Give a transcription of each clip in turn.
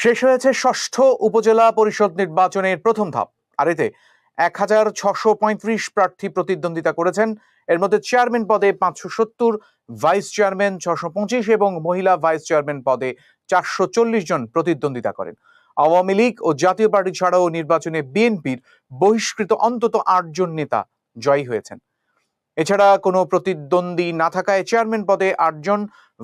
শেষ হয়েছে ষষ্ঠ উপজেলা পরিষদ নির্বাচনের প্রথম ধাপ। আর এতে 1635 প্রার্থী প্রতিদ্বন্দ্বিতা করেছেন। এর মধ্যে চেয়ারম্যান পদে 570, ভাইস চেয়ারম্যান 625 এবং মহিলা ভাইস চেয়ারম্যান পদে 440 জন প্রতিদ্বন্দ্বিতা করেন। আওয়ামী লীগ ও জাতীয় পার্টি ছাড়াও নির্বাচনে বিএনপির বহিষ্কৃত অন্তত 8 জন নেতা জয়ী হয়েছেন। এছাড়া কোনো প্রতিদ্বন্দ্বী না থাকায় চেয়ারম্যান পদে 8 জন,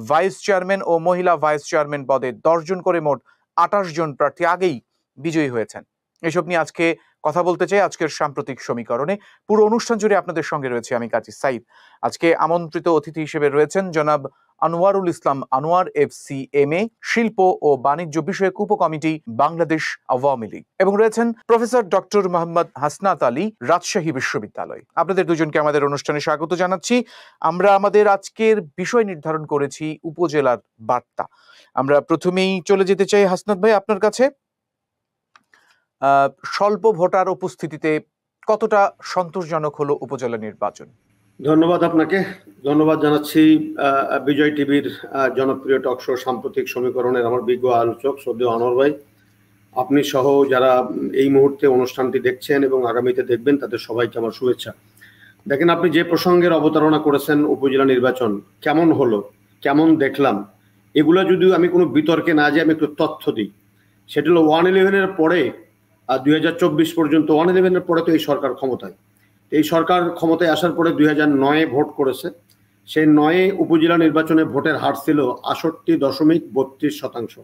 ভাইস চেয়ারম্যান ও মহিলা ভাইস চেয়ারম্যান পদে 10 জন করে মোট 28 জন প্রার্থী আগেই বিজয়ী হয়েছেন। এসব নিয়ে আজকে কথা বলতে চাই আজকের সাম্প্রতিক সমীকরণে। পুরো অনুষ্ঠান জুড়ে আপনাদের সঙ্গে রয়েছে আমি কাজী সাইদ। আজকে আমন্ত্রিত অতিথি হিসেবে রয়েছেন জনাব আনোয়ারুল ইসলাম আনোয়ার, FCMA, শিল্প ও বাণিজ্য বিষয়ক উপকমিটি, বাংলাদেশ আওয়ামী লীগ, এবং রয়েছেন প্রফেসর ডক্টর মোহাম্মদ হাসনাত আলী, রাজশাহী বিশ্ববিদ্যালয়। আপনাদের দুজনকে আমাদের অনুষ্ঠানে স্বাগত জানাচ্ছি। আমরা আমাদের আজকের বিষয় নির্ধারণ করেছি উপজেলার বার্তা। আমরা প্রথমেই চলে যেতে চাই হাসনাত ভাই আপনার কাছে। স্বল্প ভোটার উপস্থিতিতে কতটা সন্তোষজনক হলো উপজেলা নির্বাচন? ধন্যবাদ আপনাকে। ধন্যবাদ জানাচ্ছি বিজয় টিভির জনপ্রিয় টকশো সাম্প্রতিক সমীকরণের আমার বিজ্ঞ আলোচক শ্রদ্ধেয় আনোয়ার ভাই, আপনি সহ যারা এই মুহূর্তে অনুষ্ঠানটি দেখছেন এবং আগামীতে দেখবেন তাদের সবাইকে আমার শুভেচ্ছা। দেখেন, আপনি যে প্রসঙ্গের অবতারণা করেছেন উপজেলা নির্বাচন কেমন হলো, কেমন দেখলাম, এগুলো যদিও আমি কোনো বিতর্কে না যাই, আমি একটু তথ্য দিই। সেটা হলো 111-এর পরে 2024 পর্যন্ত, 111-এর পরে তো এই সরকার ক্ষমতায়, এই সরকার ক্ষমতায় আসার পরে 2009-এ ভোট করেছে। সেই 9-এ উপজেলা নির্বাচনে ভোটের হার ছিল 68.32%।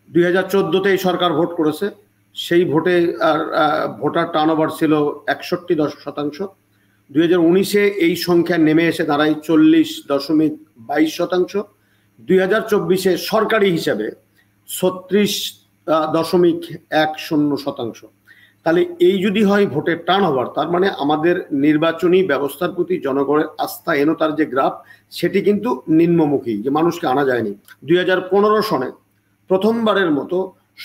2014-তে এই সরকার ভোট করেছে, সেই ভোটে ভোটার টার্নওভার ছিল 61%। 2019-এ এই সংখ্যা নেমে এসে দাঁড়ায় 40.22%। 2024-এ সরকারি হিসাবে 36.10%। তাহলে এই যদি হয় ভোটের টার্নওভার, তার মানে আমাদের নির্বাচনী ব্যবস্থার প্রতি জনগণের আস্থা এনতার যে গ্রাফ, সেটি কিন্তু নিম্নমুখী, যে মানুষকে আনা যায়নি। 2015 সনে প্রথমবারের মতো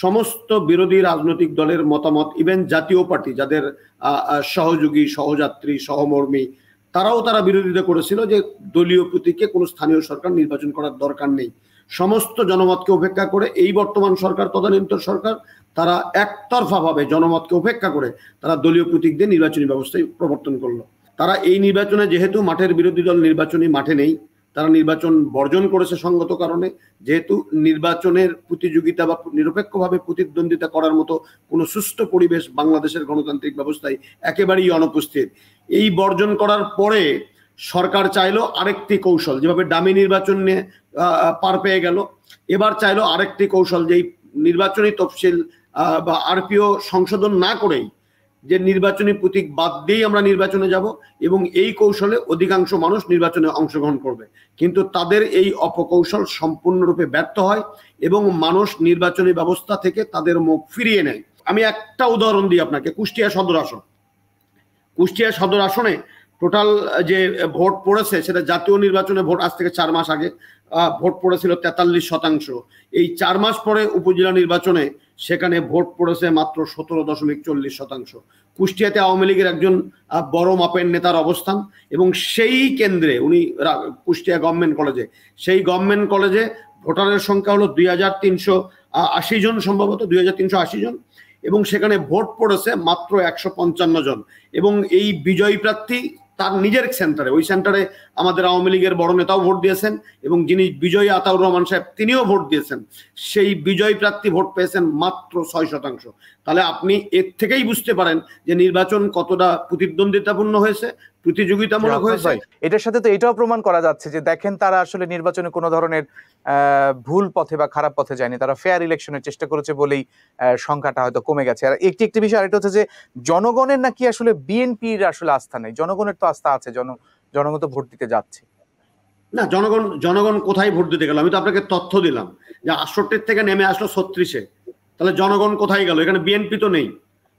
সমস্ত বিরোধী রাজনৈতিক দলের মতামত, ইভেন জাতীয় পার্টি যাদের সহযোগী, সহযাত্রী, সহমর্মী, তারা বিরোধিতা করেছিল যে দলীয় প্রতীকে কোনো স্থানীয় সরকার নির্বাচন করার দরকার নেই। সমস্ত জনমতকে উপেক্ষা করে এই বর্তমান সরকার, তদানীন্তন সরকার, তারা একতরফাভাবে জনমতকে উপেক্ষা করে তারা দলীয় প্রতীক দিয়ে নির্বাচনী ব্যবস্থায় প্রবর্তন করলো। তারা এই নির্বাচনে, যেহেতু মাঠের বিরোধী দল নির্বাচনী মাঠে নেই, তারা নির্বাচন বর্জন করেছে সঙ্গত কারণে। যেহেতু নির্বাচনের প্রতিযোগিতা বা নিরপেক্ষভাবে প্রতিদ্বন্দ্বিতা করার মতো কোনো সুষ্ঠু পরিবেশ বাংলাদেশের গণতান্ত্রিক ব্যবস্থায় একেবারেই অনুপস্থিত। এই বর্জন করার পরে সরকার চাইলো আরেকটি কৌশল, যেভাবে ডামি নির্বাচন নিয়ে পার পেয়ে গেল, এবার চাইলো আরেকটি কৌশল, যেই নির্বাচনী তফসিল বা আরপিও সংশোধন না করেই যে নির্বাচনী প্রতীক বাদ দিয়েই আমরা নির্বাচনে যাব, এবং এই কৌশলে অধিকাংশ মানুষ নির্বাচনে অংশগ্রহণ করবে। কিন্তু তাদের এই অপকৌশল সম্পূর্ণরূপে ব্যর্থ হয় এবং মানুষ নির্বাচনী ব্যবস্থা থেকে তাদের মুখ ফিরিয়ে নেয়। আমি একটা উদাহরণ দিই আপনাকে। কুষ্টিয়া সদর আসনে টোটাল যে ভোট পড়েছে, সেটা জাতীয় নির্বাচনে ভোট আজ থেকে 4 মাস আগে ভোট পড়েছিল 43%। এই 4 মাস পরে উপজেলা নির্বাচনে সেখানে ভোট পড়েছে মাত্র 17.40%। কুষ্টিয়াতে আওয়ামী লীগের একজন বড় মাপের নেতার অবস্থান, এবং সেই কেন্দ্রে উনি কুষ্টিয়া গভর্নমেন্ট কলেজে, সেই গভর্নমেন্ট কলেজে ভোটারের সংখ্যা হলো 2380 জন, সম্ভবত 2380 জন, এবং সেখানে ভোট পড়েছে মাত্র 155 জন। এবং এই বিজয়ী প্রার্থী তার নিজের সেন্টারে, ওই সেন্টারে আমাদের আওয়ামী লীগের বড় নেতাও ভোট দিয়েছেন, এবং যিনি বিজয়ী আতাউর রহমান সাহেব, তিনিও ভোট দিয়েছেন। সেই বিজয়ী প্রার্থী ভোট পেয়েছেন মাত্র 6%। তাহলে আপনি এর থেকেই বুঝতে পারেন যে নির্বাচন কতটা প্রতিদ্বন্দ্বিতাপূর্ণ হয়েছে, প্রতিযোগিতামূলক হয়েছে। এটার সাথে তো এটাও প্রমাণ করা যাচ্ছে যে দেখেন, তারা আসলে নির্বাচনে কোনো ধরনের ভুল পথে বা খারাপ পথে যায়নি, তারা ফেয়ার ইলেকশনের চেষ্টা করেছে বলেই সংখ্যাটা হয়তো কমে গেছে। আর একটি বিষয় আরেকটা হচ্ছে যে জনগণের নাকি আসলে বিএনপির আসলে আস্থা নেই। জনগণের তো আস্থা আছে, জনগণ তো ভোট দিতে যাচ্ছে না। জনগণ কোথায় ভোট দিতে গেল? আমি তো আপনাকে তথ্য দিলাম যে 68 থেকে নেমে আসলো 36-এ। তাহলে জনগণ কোথায় গেল? এখানে বিএনপি তো নেই।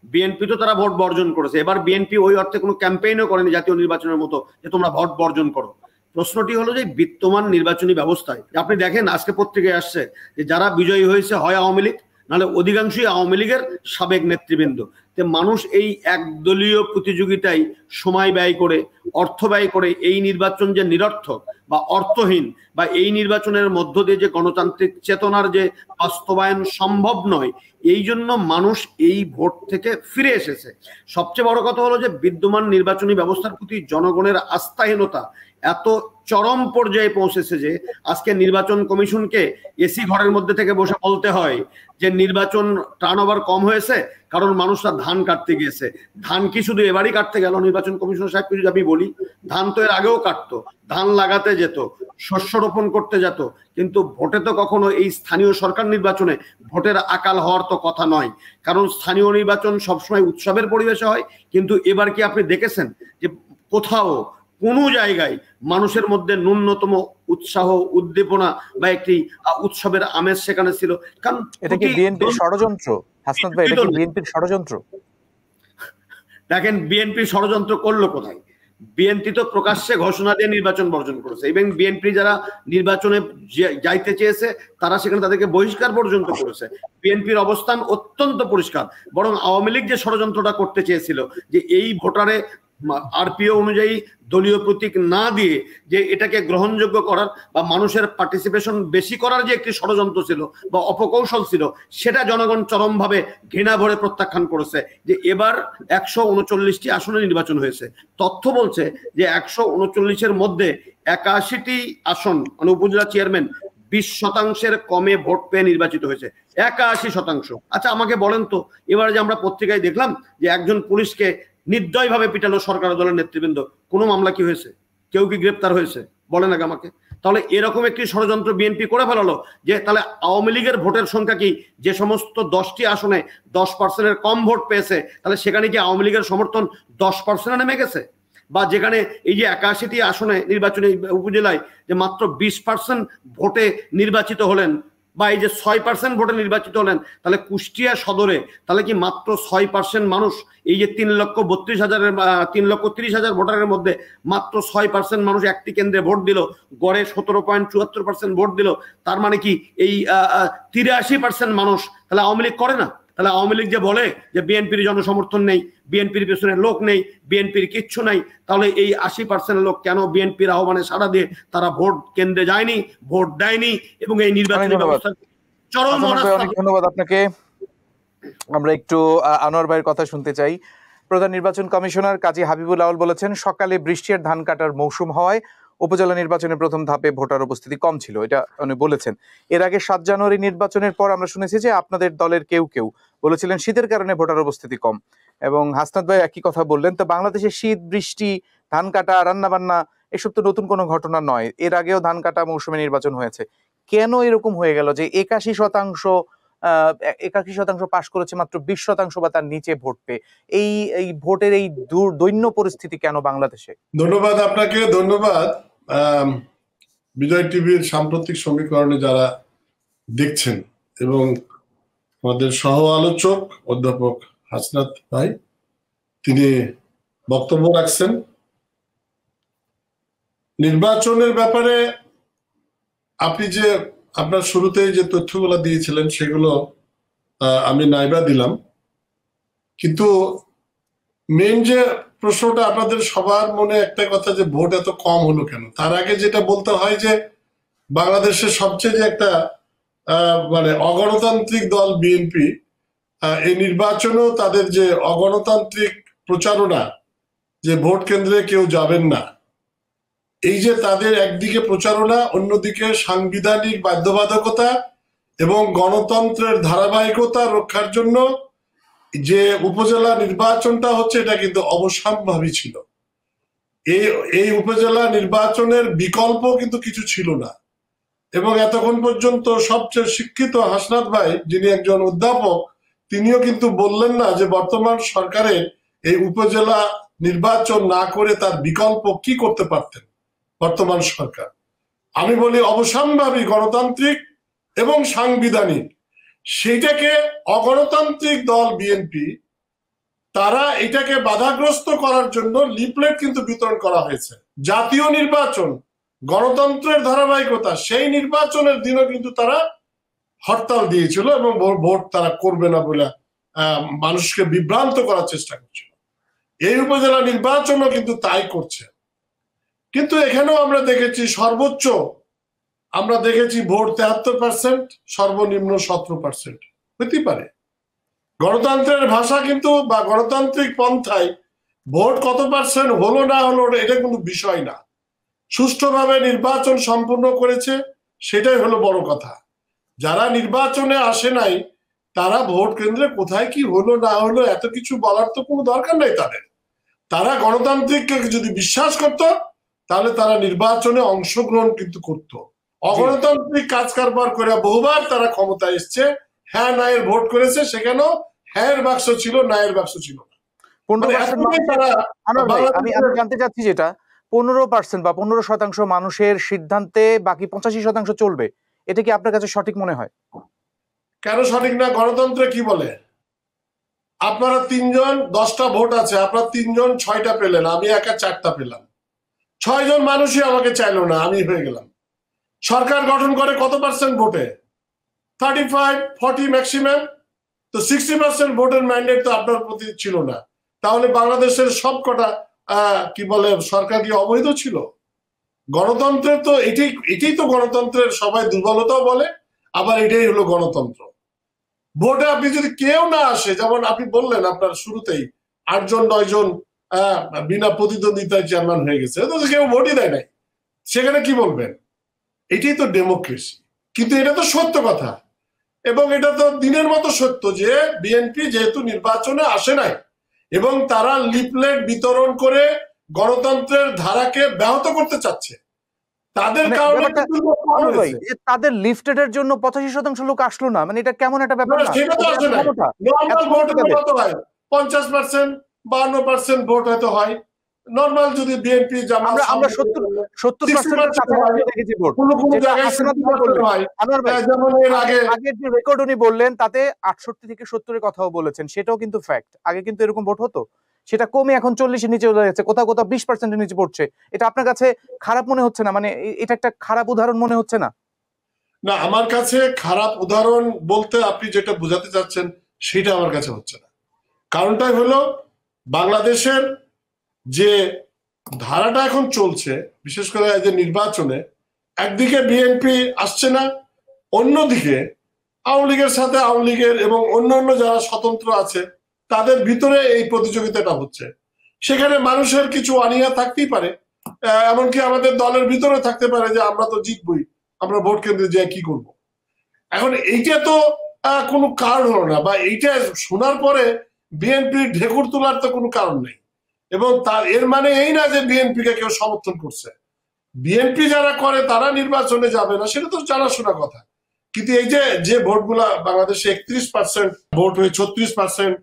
বিএনপি তো তারা ভোট বর্জন করেছে। এবার বিএনপি ওই অর্থে কোনো ক্যাম্পেইনও করেনি জাতীয় নির্বাচনের মতো যে তোমরা ভোট বর্জন করো। প্রশ্নটি হলো যে বিদ্যমান নির্বাচনী ব্যবস্থায় আপনি দেখেন, আজকে পত্রিকায় আসছে যে যারা বিজয়ী হয়েছে হয় আওয়ামী লীগ, নাহলে অধিকাংশই আওয়ামী লীগের সাবেক নেতৃবৃন্দ। যে মানুষ এই একদলীয় প্রতিযোগিতায় সময় ব্যয় করে, অর্থ ব্যয় করে এই নির্বাচন যে নিরর্থক বা অর্থহীন, বা এই নির্বাচনের মধ্য দিয়ে যে গণতান্ত্রিক চেতনার যে বাস্তবায়ন সম্ভব নয়, এই জন্য মানুষ এই ভোট থেকে ফিরে এসেছে। সবচেয়ে বড় কথা হলো যে বিদ্যমান নির্বাচনী ব্যবস্থার প্রতি জনগণের আস্থাহীনতা এত চরম পর্যায়ে পৌঁছেছে যে আজকে নির্বাচন কমিশনকে এসি ঘরের মধ্যে থেকে বসে বলতে হয় যে নির্বাচন টার্ন ওভার কম হয়েছে কারণ মানুষরা ধান কাটতে গিয়েছে। ধান কি শুধু এবারই কাটতে গেল নির্বাচন কমিশনার সাহেব? যদি আমি বলি, ধান তো এর আগেও কাটতো, ধান লাগাতে যেত, শস্য রোপণ করতে যেত, কিন্তু ভোটে তো কখনো এই স্থানীয় সরকার নির্বাচনে ভোটের আকাল হওয়ার তো কথা নয়। কারণ স্থানীয় নির্বাচন সবসময় উৎসবের পরিবেশে হয়, কিন্তু এবার কি আপনি দেখেছেন যে কোথাও কোনো জায়গায় মানুষের মধ্যে ন্যূনতম উৎসাহ, উদ্দীপনা বা একটি উৎসবের আমেজ সেখানে ছিল? কারণ এটা কি বিএনপির ষড়যন্ত্র হাসনাত ভাই? এটা কি বিএনপির ষড়যন্ত্র? দেখেন, বিএনপি ষড়যন্ত্র করলো কোথায়? বিএনপি তো প্রকাশ্যে ঘোষণা দিয়ে নির্বাচন বর্জন করেছে, এবং বিএনপি যারা নির্বাচনে যাইতে চেয়েছে তারা সেখানে তাদেরকে বহিষ্কার পর্যন্ত করেছে। বিএনপির অবস্থান অত্যন্ত পরিষ্কার। বরং আওয়ামী লীগ যে ষড়যন্ত্রটা করতে চেয়েছিল যে এই ভোটারে আরপিও অনুযায়ী দলীয় প্রতীক না দিয়ে যে এটাকে গ্রহণযোগ্য করার বা মানুষের পার্টিসিপেশন বেশি করার যে একটি ষড়যন্ত্র ছিল বা অপকৌশল ছিল, সেটা জনগণ চরমভাবে ঘৃণা ভরে প্রত্যাখ্যান করেছে। যে এবার 139টি আসনে নির্বাচন হয়েছে। তথ্য বলছে যে 139-এর মধ্যে 81টি আসন মানে উপজেলা চেয়ারম্যান 20% কমে ভোট পেয়ে নির্বাচিত হয়েছে। 81%। আচ্ছা আমাকে বলেন তো, এবারে যে আমরা পত্রিকায় দেখলাম যে একজন পুলিশকে নির্দয়ভাবে পিটালো সরকার দলের নেতৃবৃন্দ, কোনো মামলা কি হয়েছে? কেউ কি গ্রেপ্তার হয়েছে? বলেন আগে আমাকে। তাহলে এরকম একটি ষড়যন্ত্র বিএনপি করে ফেলালো যে তাহলে আওয়ামী লীগের ভোটের সংখ্যা কি, যে সমস্ত 10টি আসনে 10%-এর কম ভোট পেয়েছে, তাহলে সেখানে কি আওয়ামী লীগের সমর্থন 10%-এ নেমে গেছে? বা যেখানে এই যে 81টি আসনে নির্বাচনী উপজেলায় যে মাত্র 20% ভোটে নির্বাচিত হলেন, বা এই যে 6% ভোটে নির্বাচিত হলেন, তাহলে কুষ্টিয়া সদরে তাহলে কি মাত্র 6% মানুষ, এই যে 3,30,000 ভোটারের মধ্যে মাত্র 6% মানুষ একটি কেন্দ্রে ভোট দিল, গড়ে 17.74% ভোট দিল। তার মানে কি এই 83% মানুষ তাহলে আওয়ামী লীগ করে না? তাহলে আওয়ামী লীগ যে বলে যে বিএনপির জনসমর্থন নেই, বিএনপির পেছনে লোক নেই, বিএনপির কিচ্ছু নাই, তাহলে এই 80% লোক কেন বিএনপির আহ্বানে সাড়া দিয়ে তারা ভোট কেন্দ্রে যায়নি, ভোট দেয়নি, এবং এই নির্বাচনী ব্যবস্থা চরম অনেক ধন্যবাদ আপনাকে। আমরা একটু আনোয়ার ভাইয়ের কথা শুনতে চাই। প্রধান নির্বাচন কমিশনার কাজী হাবিবুল আউয়াল বলেছেন সকালে বৃষ্টি আর ধান কাটার মৌসুম হওয়ায় উপজেলা নির্বাচনের প্রথম ধাপে ভোটার উপস্থিতি কম ছিল, এটা উনি বলেছেন। এর আগে 7 জানুয়ারি নির্বাচনের পর আমরা শুনেছি যে আপনাদের দলের কেউ কেউ বলেছিলেন শীতের কারণে ভোটার উপস্থিতি কম, এবং হাসনাত ভাই একই কথা বললেন। তো বাংলাদেশে শীত, বৃষ্টি, ধান কাটা, রান্না বান্না এসব তো নতুন কোনো ঘটনা নয়, এর আগেও ধান কাটা মৌসুমে নির্বাচন হয়েছে। কেন এরকম হয়ে গেল যে 81% পাশ করেছে মাত্র 20% বা তার নিচে ভোট পেয়ে? এই ভোটের এই দৈন্য পরিস্থিতি কেন বাংলাদেশে? ধন্যবাদ আপনাকে। ধন্যবাদ বিজয় টিভির সাম্প্রতিক সমীকরণে যারা দেখছেন, এবং আমাদের সহ আলোচক অধ্যাপক হাসনাত ভাই, তিনি বক্তব্য রাখছেন নির্বাচনের ব্যাপারে। আপনি যে আপনার শুরুতেই যে তথ্যগুলো দিয়েছিলেন সেগুলো আমি নাইবা দিলাম, কিন্তু মেইন যে প্রশ্নটা আপনাদের সবার মনে একটা কথা যে ভোট এত কম হলো কেন, তার আগে যেটা বলতে হয় যে বাংলাদেশের সবচেয়ে যে একটা মানে অগণতান্ত্রিক দল বিএনপি, এই নির্বাচনেও তাদের যে অগণতান্ত্রিক প্রচারণা যে ভোট কেন্দ্রে কেউ যাবেন না, এই যে তাদের একদিকে প্রচারণা, অন্যদিকে সাংবিধানিক বাধ্যবাধকতা এবং গণতন্ত্রের ধারাবাহিকতা রক্ষার জন্য যে উপজেলা নির্বাচনটা হচ্ছে, এটা কিন্তু অবশ্যম্ভাবী ছিল। এই উপজেলা নির্বাচনের বিকল্প কিন্তু কিছু ছিল না। এবং এতক্ষণ পর্যন্ত সবচেয়ে শিক্ষিত হাসনাত ভাই, যিনি একজন অধ্যাপক, তিনিও কিন্তু বললেন না যে বর্তমান সরকারের এই উপজেলা নির্বাচন না করে তার বিকল্প কি করতে পারতেন বর্তমান সরকার। আমি বলি অবশ্যম্ভাবী গণতান্ত্রিক এবং সাংবিধানিক, সেইটাকে অগণতান্ত্রিক দল বিএনপি তারা এটাকে বাধাগ্রস্ত করার জন্য লিফলেট কিন্তু বিতরণ করা হয়েছে। জাতীয় নির্বাচন, গণতন্ত্রের ধারাবাহিকতা, সেই নির্বাচনের দিনও কিন্তু তারা হরতাল দিয়েছিল এবং ভোট তারা করবে না বলে মানুষকে বিভ্রান্ত করার চেষ্টা করছিল। এই উপজেলা নির্বাচনও কিন্তু তাই করছে। কিন্তু এখানেও আমরা দেখেছি সর্বোচ্চ আমরা দেখেছি ভোট 73%, সর্বনিম্ন 17%। হতে পারে গণতন্ত্রের ভাষা কিন্তু বা গণতান্ত্রিক পন্থায় ভোট কত পার্সেন্ট হলো না হলো এটা কিন্তু বিষয় না। সুষ্ঠুভাবে নির্বাচন সম্পূর্ণ করেছে, সেটাই হলো বড় কথা। যারা নির্বাচনে আসে নাই তারা ভোট কেন্দ্রে কোথায় কি হলো না হলো এত কিছু বলার তো কোনো দরকার নাই তাদের। তারা গণতান্ত্রিককে যদি বিশ্বাস করত তাহলে তারা নির্বাচনে অংশগ্রহণ কিন্তু করত। অগণতান্ত্রিক কাজ কারবার করে বহুবার তারা ক্ষমতায় এসছে, হ্যাঁ নায়ের ভোট করেছে, সেখানেও হ্যাঁ এর বাক্স ছিল, নায়ের বাক্স ছিল না। আমি জানতে চাচ্ছি যেটা 15% বা 15% মানুষের সিদ্ধান্তে বাকি 85% চলবে, এটা কি আপনার কাছে সঠিক মনে হয়? কেন সঠিক না? গণতন্ত্রে কি বলে, আপনারা 3 জন 10টা ভোট আছে, আপনারা 3 জন 6টা পেলেন, আমি একা 4টা পেলাম। 6 জন মানুষই আমাকে চাইলো না, আমি হয়ে গেলাম। সরকার গঠন করে কত পার্সেন্ট ভোটে? 35-40 ম্যাক্সিমাম। তো 60% ভোটের ম্যান্ডেট তো আপনার প্রতি ছিল না। তাহলে বাংলাদেশের সবকটা কি বলে সরকার কি অবৈধ ছিল? গণতন্ত্রের তো এটাই তো গণতন্ত্রের সবাই দুর্বলতাও বলে, আবার এটাই হলো গণতন্ত্র। ভোটে আপনি যদি কেউ না আসে, যেমন আপনি বললেন আপনার শুরুতেই 8 জন 9 জন বিনা প্রতিদ্বন্দ্বিতায় চেয়ারম্যান হয়ে গেছে, কেউ ভোটই দেয় নাই, সেখানে কি বলবেন? এটাই তো ডেমোক্রেসি। কিন্তু এটা তো সত্য কথা, এবং এটা তো দিনের মতো সত্য যে বিএনপি যেহেতু নির্বাচনে আসে নাই এবং তারা লিফলেট বিতরণ করে গণতন্ত্রের ধারাকে ব্যাহত করতে চাচ্ছে, তাদের কারণে তাদের লিফটেডের জন্য 85% লোক আসলো না, মানে এটা কেমন একটা ব্যাপার? সেটা তো আসে না। নর্মাল ভোট কত হয়? 50%, 52% ভোট হয়তো হয় নর্মাল। যদি বিএনপি আমরা 70% দেখেছি ভোট। আগের যে রেকর্ড উনি বললেন তাতে 68 থেকে 70-এর কথাও বলেছেন, সেটাও কিন্তু ফ্যাক্ট। আগে কিন্তু এরকম ভোট হতো, সেটা কমে এখন 40-এর নিচে চলে যাচ্ছে, কোথাও কোথাও 20%-এর নিচে পড়ছে। এটা আপনার কাছে খারাপ মনে হচ্ছে না? মানে এটা একটা খারাপ উদাহরণ মনে হচ্ছে না? না, আমার কাছে খারাপ উদাহরণ বলতে আপনি যেটা বোঝাতে চাচ্ছেন সেটা আমার কাছে হচ্ছে না। কারণটাই হলো বাংলাদেশের যে ধারাটা এখন চলছে, বিশেষ করে যে নির্বাচনে একদিকে বিএনপি আসছে না, অন্যদিকে আওয়ামী লীগের সাথে আওয়ামী লীগের এবং অন্যান্য যারা স্বতন্ত্র আছে তাদের ভিতরে এই প্রতিযোগিতাটা হচ্ছে। সেখানে মানুষের কিছু অনীহা থাকতেই পারে, এমনকি আমাদের দলের ভিতরে থাকতে পারে যে আমরা তো জিতবই, আমরা ভোট কেন্দ্রে যাই কি করব। এখন এইটা তো কোনো কারণ হলো না, বা এইটা শোনার পরে বিএনপির ঢেকুর তোলার তো কোনো কারণ নেই। এবং তার এর মানে এই না যে বিএনপিকে কেউ সমর্থন করছে। বিএনপি যারা করে তারা নির্বাচনে যাবে না, সেটা তো জানাশোনা কথা। কিন্তু এই যে ভোটগুলা বাংলাদেশে 31% ভোট হয়ে 36%,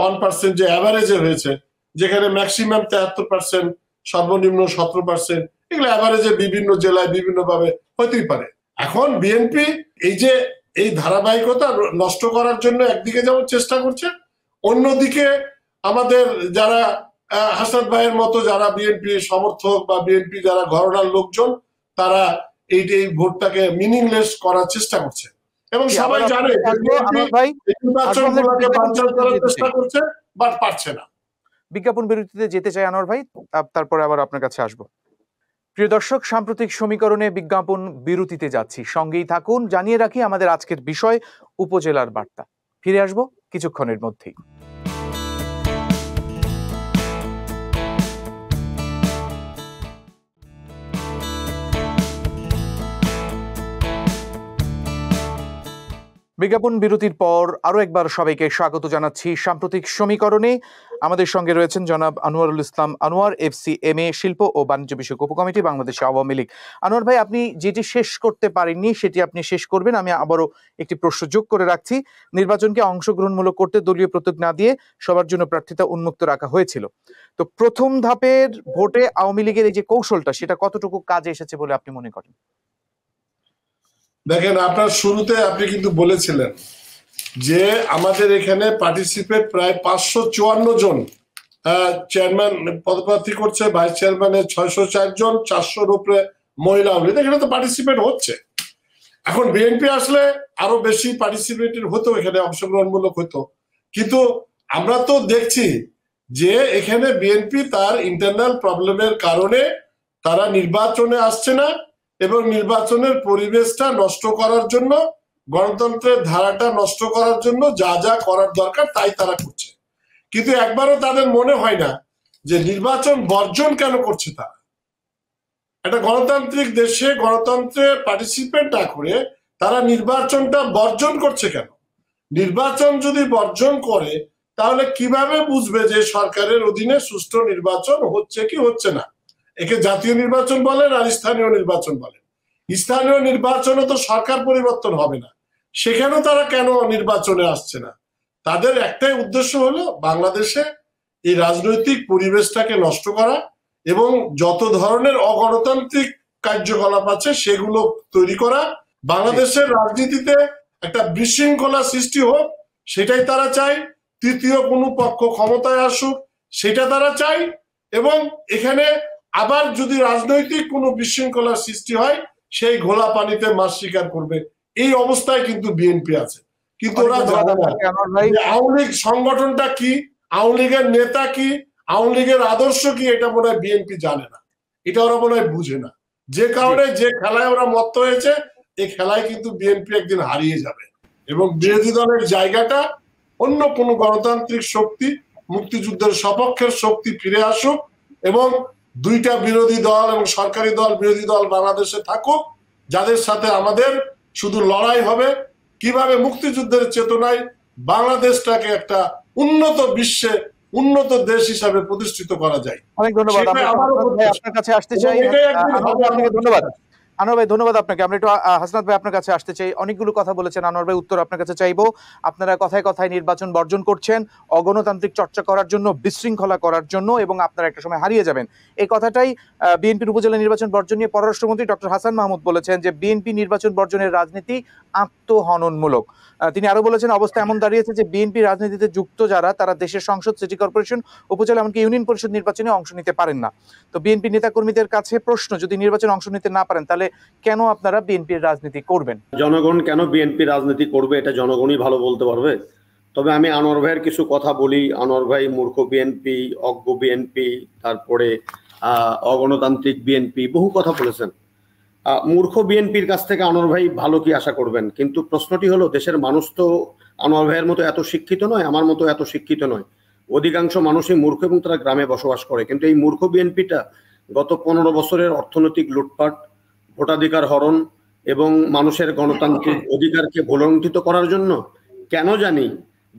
1% যে অ্যাভারেজে হয়েছে, যেখানে ম্যাক্সিমাম 73%, সর্বনিম্ন 17%, এগুলো অ্যাভারেজে বিভিন্ন জেলায় বিভিন্ন ভাবে হতেই পারে। এখন বিএনপি এই ধারাবাহিকতা নষ্ট করার জন্য একদিকে যেমন চেষ্টা করছে, অন্যদিকে আমাদের যারা হাসান ভাইয়ের মতো যারা বিএনপি সমর্থক বা বিএনপি যারা ঘরনার লোকজন, তারা এই ভোটটাকে মিনিংলেস করার চেষ্টা করছে। এবং সবাই জানে চেষ্টা করছে, বাট পারছে না। বিজ্ঞাপন বিরতিতে যেতে চাই আনোয়ার ভাই, তারপরে আবার আপনার কাছে আসবো। প্রিয় দর্শক, সাম্প্রতিক সমীকরণে বিজ্ঞাপন বিরতিতে যাচ্ছি, সঙ্গেই থাকুন। জানিয়ে রাখি আমাদের আজকের বিষয় উপজেলার বার্তা। ফিরে আসবো কিছুক্ষণের মধ্যেই। বিজ্ঞাপন বিরতির পর আরো একবার সবাইকে স্বাগত জানাচ্ছি সাম্প্রতিক সমীকরণে। আমাদের সঙ্গে রয়েছেন জনাব আনোয়ারুল ইসলাম আনোয়ার, FCMA শিল্প ও বাণিজ্য বিষয়ক উপকমিটি, বাংলাদেশ আওয়ামী লীগ। আনোয়ার ভাই, আপনি যেটি শেষ করতে পারেননি সেটি আপনি শেষ করবেন। আমি আবারও একটি প্রশ্ন যোগ করে রাখছি। নির্বাচনকে অংশগ্রহণমূলক করতে দলীয় প্রতীক না দিয়ে সবার জন্য প্রার্থিতা উন্মুক্ত রাখা হয়েছিল। তো প্রথম ধাপের ভোটে আওয়ামী লীগের এই যে কৌশলটা, সেটা কতটুকু কাজে এসেছে বলে আপনি মনে করেন? দেখেন, আপনার শুরুতে আপনি কিন্তু বলেছিলেন যে আমাদের এখানে পার্টিসিপেট প্রায় 554 জন চেয়ারম্যান পদপ্রার্থী করছে, ভাইস চেয়ারম্যানের 604 জন, 400-র উপরে মহিলা আওয়ামী লীগ এখানে তো পার্টিসিপেট হচ্ছে। এখন বিএনপি আসলে আরো বেশি পার্টিসিপেটেড হতো, এখানে অংশগ্রহণমূলক হতো, কিন্তু আমরা তো দেখছি যে এখানে বিএনপি তার ইন্টারনাল প্রবলেমের কারণে তারা নির্বাচনে আসছে না এবং নির্বাচনের পরিবেশটা নষ্ট করার জন্য, গণতন্ত্রের ধারাটা নষ্ট করার জন্য যা যা করার দরকার তাই তারা করছে। কিন্তু একবারও তাদের মনে হয় না যে নির্বাচন বর্জন কেন করছে তারা। একটা গণতান্ত্রিক দেশে গণতন্ত্রে পার্টিসিপেট না করে তারা নির্বাচনটা বর্জন করছে কেন? নির্বাচন যদি বর্জন করে তাহলে কিভাবে বুঝবে যে সরকারের অধীনে সুষ্ঠু নির্বাচন হচ্ছে কি হচ্ছে না? একে জাতীয় নির্বাচন বলেন আর স্থানীয় নির্বাচন বলেন। স্থানীয় নির্বাচনে তো সরকার পরিবর্তন হবে না, সেখানেও তারা কেন নির্বাচনে আসছে না? তাদের একটাই উদ্দেশ্য হলো বাংলাদেশে এই রাজনৈতিক পরিবেশটাকে নষ্ট করা এবং যত ধরনের অগণতান্ত্রিক কার্যকলাপ আছে সেগুলো তৈরি করা। বাংলাদেশের রাজনীতিতে একটা বিশৃঙ্খলা সৃষ্টি হোক সেটাই তারা চায়, তৃতীয় কোনো পক্ষ ক্ষমতায় আসুক সেটা তারা চায়, এবং এখানে আবার যদি রাজনৈতিক কোনো বিশৃঙ্খলার সৃষ্টি হয় সেই ঘোলা পানিতে মাছ শিকার করবে। এই অবস্থায় কিন্তু বিএনপি আছে। কিন্তু ওরা জানে না আওয়ামী লীগ সংগঠনটা কি, আওয়ামী লীগের নেতা কি, আওয়ামী লীগের আদর্শ কি, এটা মনে হয় বিএনপি জানে না, এটা ওরা মনে হয় বুঝে না। যে কারণে যে খেলায় ওরা মত্ত হয়েছে এই খেলায় কিন্তু বিএনপি একদিন হারিয়ে যাবে এবং বিরোধী দলের জায়গাটা অন্য কোনো গণতান্ত্রিক শক্তি, মুক্তিযুদ্ধের সপক্ষের শক্তি ফিরে আসুক এবং দুইটা বিরোধী দল এবং সরকারি দল বিরোধী দল বাংলাদেশে থাকুক, যাদের সাথে আমাদের শুধু লড়াই হবে কিভাবে মুক্তিযুদ্ধের চেতনায় বাংলাদেশটাকে একটা উন্নত বিশ্বে উন্নত দেশ হিসাবে প্রতিষ্ঠিত করা যায়। অনেক ধন্যবাদ। আপনার কাছে আসতে চাই। ধন্যবাদ আনোয়ার ভাই, ধন্যবাদ আপনাকে। আমরা একটু হাসনাত ভাই আপনার কাছে আসতে চাই। অনেকগুলো কথা বলেছেন আনোয়ার ভাই, উত্তর আপনার কাছে চাইবো। আপনারা কথায় কথায় নির্বাচন বর্জন করছেন অগণতান্ত্রিক চর্চা করার জন্য, বিশৃঙ্খলা করার জন্য, এবং আপনারা একটা সময় হারিয়ে যাবেন। এই কথাটাই বিএনপির উপজেলা নির্বাচন বর্জন নিয়ে পররাষ্ট্রমন্ত্রী ডক্টর হাসান মাহমুদ বলেছেন যে বিএনপি নির্বাচন বর্জনের রাজনীতি আত্মহননমূলক। তিনি আরো বলেছেন অবস্থা এমন দাঁড়িয়েছে যে বিএনপি রাজনীতিতে যুক্ত যারা তারা দেশের সংসদ, সিটি কর্পোরেশন, উপজেলা, এমনকি ইউনিয়ন পরিষদ নির্বাচনে অংশ নিতে পারেন না। তো বিএনপি নেতাকর্মীদের কাছে প্রশ্ন, যদি নির্বাচনে অংশ নিতে না পারেন তাহলে কেন আপনারা বিএনপির রাজনীতি করবেন? জনগণ কেন বিএনপি রাজনীতি করবে এটা জনগণই ভালো বলতে পারবে। তবে আমি আনোয়ার ভাইয়ের কিছু কথা বলি। আনোয়ার ভাই মূর্খ বিএনপি, অজ্ঞ বিএনপি, তারপরে অগণতান্ত্রিক বিএনপি, বহু কথা বলেছেন। মূর্খ বিএনপির কাছ থেকে আনোয়ার ভাই ভালো কি আশা করবেন? কিন্তু প্রশ্নটি হলো দেশের মানুষ তো আনোয়ার ভাইয়ের মতো এত শিক্ষিত নয়, আমার মতো এত শিক্ষিত নয়। অধিকাংশ মানুষই মূর্খ এবং তারা গ্রামে বসবাস করে। কিন্তু এই মূর্খ বিএনপিটা গত 15 বছরের অর্থনৈতিক লুটপাট, ভোটাধিকার হরণ এবং মানুষের গণতান্ত্রিক অধিকারকে ভুলণ্ঠিত করার জন্য কেন জানি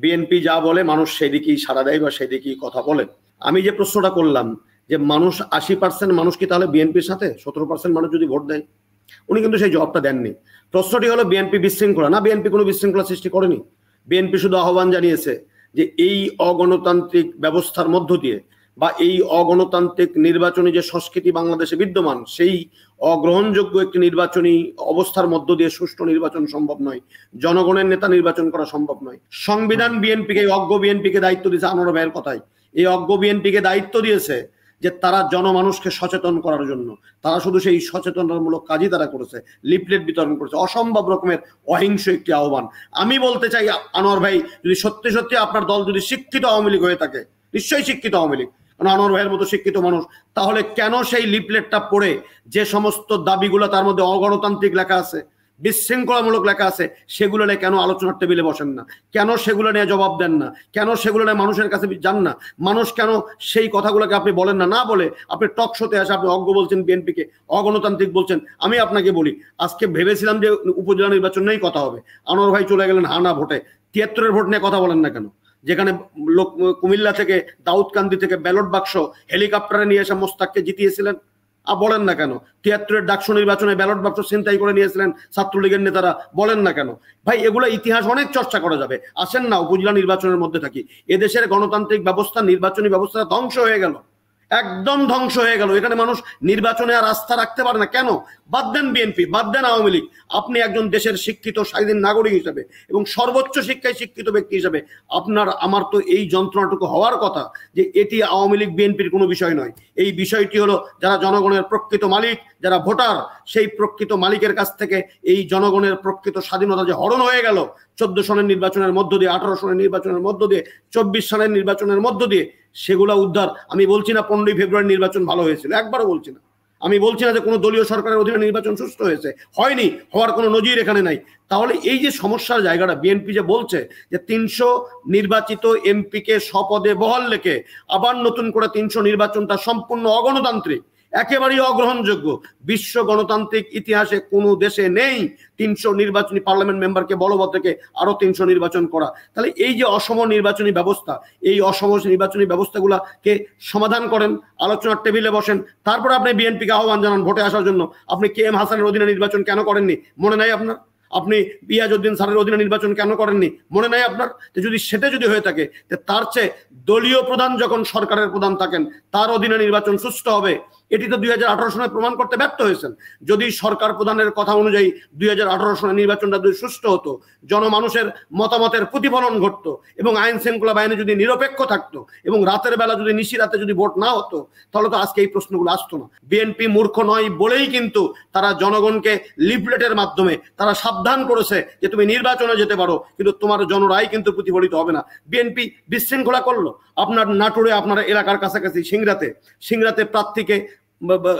বিএনপি যা বলে মানুষ সেদিকেই সাড়া দেয় বা সেদিকেই কথা বলে। আমি যে প্রশ্নটা করলাম যে মানুষ 80% মানুষ কি তাহলে বিএনপির সাথে, 17% মানুষ যদি ভোট দেয়, উনি কিন্তু সেই জবাবটা দেননি। প্রশ্নটি হলো বিএনপি বিশৃঙ্খলা না? বিএনপি কোনো বিশৃঙ্খলা সৃষ্টি করেনি। বিএনপি শুধু আহ্বান জানিয়েছে যে এই অগণতান্ত্রিক ব্যবস্থার মধ্য দিয়ে বা এই অগণতান্ত্রিক নির্বাচনী যে সংস্কৃতি বাংলাদেশে বিদ্যমান, সেই অগ্রহণযোগ্য একটি নির্বাচনী অবস্থার মধ্য দিয়ে সুষ্ঠু নির্বাচন সম্ভব নয়, জনগণের নেতা নির্বাচন করা সম্ভব নয়। সংবিধান বিএনপিকে, এই অজ্ঞ বিএনপিকে দায়িত্ব দিয়েছে, আনোয়ার ভাইয়ের কথাই, এই অজ্ঞ বিএনপিকে দায়িত্ব দিয়েছে যে তারা জনমানুষকে সচেতন করার জন্য। তারা শুধু সেই সচেতনতামূলক কাজই তারা করেছে, লিফলেট বিতরণ করেছে, অসম্ভব রকমের অহিংস একটি আহ্বান। আমি বলতে চাই আনোয়ার ভাই, যদি সত্যি সত্যি আপনার দল যদি শিক্ষিত আওয়ামী লীগ হয়ে থাকে, নিশ্চয়ই শিক্ষিত আওয়ামী লীগ, কারণ আনোয়ার ভাইয়ের মতো শিক্ষিত মানুষ, তাহলে কেন সেই লিফলেটটা পড়ে যে সমস্ত দাবিগুলো তার মধ্যে অগণতান্ত্রিক লেখা আছে, বিশৃঙ্খলামূলক লেখা আছে, সেগুলো নিয়ে কেন আলোচনার টেবিলে বসেন না? কেন সেগুলো নিয়ে জবাব দেন না? কেন সেগুলো নিয়ে মানুষের কাছে যান না? মানুষ কেন সেই কথাগুলোকে আপনি বলেন না? না বলে আপনি টক শোতে আসে আপনি অজ্ঞ বলছেন, বিএনপিকে অগণতান্ত্রিক বলছেন। আমি আপনাকে বলি, আজকে ভেবেছিলাম যে উপজেলা নির্বাচন নিয়েই কথা হবে, আনোয়ার ভাই চলে গেলেন হানা ভোটে। 73-এর ভোট নিয়ে কথা বলেন না কেন? যেখানে লোক কুমিল্লা থেকে, দাউদকান্দি থেকে ব্যালট বাক্স হেলিকপ্টারে নিয়ে এসে মোস্তাককে জিতিয়েছিলেন, বলেন না কেন? 73-এর ডাকসু নির্বাচনে ব্যালট বাক্স ছিনতাই করে নিয়েছিলেন ছাত্রলীগের নেতারা, বলেন না কেন? ভাই এগুলো ইতিহাস অনেক চর্চা করা যাবে। আসেন না উপজেলা নির্বাচনের মধ্যে থাকি। এদেশের গণতান্ত্রিক ব্যবস্থা, নির্বাচনী ব্যবস্থা ধ্বংস হয়ে গেল। একদম ধ্বংস হয়ে গেল। এখানে মানুষ নির্বাচনে আর আস্থা রাখতে পারে না। কেন? বাদ দেন বিএনপি, বাদ দেন আওয়ামী লীগ, আপনি একজন দেশের শিক্ষিত স্বাধীন নাগরিক হিসেবে এবং সর্বোচ্চ শিক্ষায় শিক্ষিত ব্যক্তি হিসেবে আপনার আমার তো এই যন্ত্রণাটুকু হওয়ার কথা যে এটি আওয়ামী লীগ বিএনপির কোনো বিষয় নয়। এই বিষয়টি হলো যারা জনগণের প্রকৃত মালিক, যারা ভোটার, সেই প্রকৃত মালিকের কাছ থেকে এই জনগণের প্রকৃত স্বাধীনতা যে হরণ হয়ে গেল 14 সনের নির্বাচনের মধ্য দিয়ে, 18 সনের নির্বাচনের মধ্য দিয়ে, 24 সনের নির্বাচনের মধ্য দিয়ে, সেগুলা উদ্ধার। আমি বলছি না 15 ফেব্রুয়ারি নির্বাচন ভালো হয়েছিল, একবারও বলছি না। আমি বলছি না যে কোনো দলীয় সরকারের অধীনে নির্বাচন সুষ্ঠু হয়েছে, হয়নি, হওয়ার কোনো নজির এখানে নাই। তাহলে এই যে সমস্যার জায়গাটা বিএনপি যে বলছে যে 300 নির্বাচিত এমপিকে স্বপদে বহাল রেখে আবার নতুন করে 300 নির্বাচনটা সম্পূর্ণ অগণতান্ত্রিক, একেবারেই অগ্রহণযোগ্য। বিশ্ব গণতান্ত্রিক ইতিহাসে কোনো দেশে নেই 300 নির্বাচনী পার্লামেন্ট মেম্বারকে বলবৎ থেকে আরো 300 নির্বাচন করা। তাহলে এই যে অসম নির্বাচনী ব্যবস্থা, এই অসম নির্বাচনী ব্যবস্থাগুলোকে সমাধান করেন, আলোচনার টেবিলে বসেন, তারপর আপনি বিএনপিকে আহ্বান জানান ভোটে আসার জন্য। আপনি কে এম হাসানের অধীনে নির্বাচন কেন করেননি মনে নাই আপনার? আপনি পিয়াজউদ্দিন স্যারের অধীনে নির্বাচন কেন করেননি মনে নাই আপনার? যদি সেটা যদি হয়ে থাকে তার চেয়ে দলীয় প্রধান যখন সরকারের প্রধান থাকেন তার অধীনে নির্বাচন সুষ্ঠু হবে। এটি তো 2018 সনে প্রমাণ করতে ব্যর্থ হয়েছেন। যদি সরকার প্রধানের কথা অনুযায়ী 2018 সনের নির্বাচনটা যদি সুষ্ঠু হতো, জনমানুষের মতামতের প্রতিফলন ঘটতো এবং আইন শৃঙ্খলা বাহিনী যদি নিরপেক্ষ থাকতো এবং রাতের বেলা যদি নিশিরাতে যদি ভোট না হতো, তাহলে তো আজকে এই প্রশ্নগুলো আসতো না। বিএনপি মূর্খ নয় বলেই কিন্তু তারা জনগণকে লিফলেটের মাধ্যমে তারা সাবধান করেছে যে তুমি নির্বাচনে যেতে পারো, কিন্তু তোমার জনরায় কিন্তু প্রতিফলিত হবে না। বিএনপি বিশৃঙ্খলা করলো। আপনার নাটোরে, আপনার এলাকার কাছাকাছি সিংড়াতে প্রার্থীকে